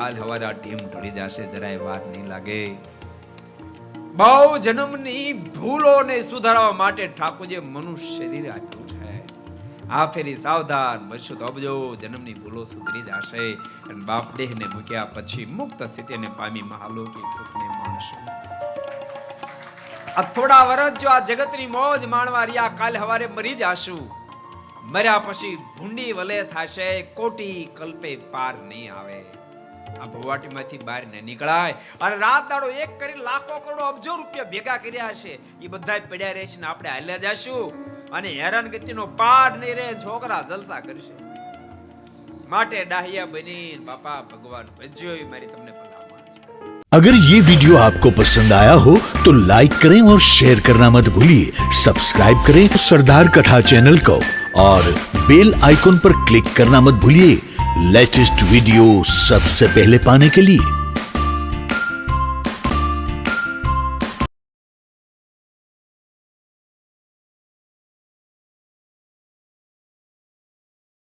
કાલ હવારે આ ટીમ ઢળી જશે, જરાય વાર નહીં લાગે. બહુ જન્મની ભૂલોને સુધારવા માટે ઠાકોરજીએ મનુષ્ય શરીર આપ્યું છે. આ ફેરી સાવધાન બનશો તો અબજો જન્મની ભૂલો સુધરી જશે અને બાપ દેહને મૂક્યા પછી મુક્ત સ્થિતિને પામી મહાલૌકિક સુખને માણશો. આ થોડા વર્ષ જો આ જગતની મોજ માણવા રહ્યા, કાલ હવારે મરી જાશું. મર્યા પછી ભૂંડી વલે થશે, કોટી કલ્પે પાર નહીં આવે. આ ભવાટીમાંથી બહાર ન નીકળાય અને રાત દાડો એક કરી લાખો કરોડો અબજો રૂપિયા ભેગા કર્યા છે, એ બધા પડ્યા રહેશે ને આપણે હાલ્યા જાશું અને હેરાનગતિનો પાર નહીં રહે, છોકરા જલસા કરશે. માટે ડાહિયા બની બાપા ભગવાન ભજ્યો મારી તમને ભલામણ. अगर ये वीडियो आपको पसंद आया हो तो लाइक करें और शेयर करना मत भूलिए. सब्सक्राइब करें सरदार कथा चैनल को और बेल आइकॉन पर क्लिक करना मत भूलिए लेटेस्ट वीडियो सबसे पहले पाने के लिए.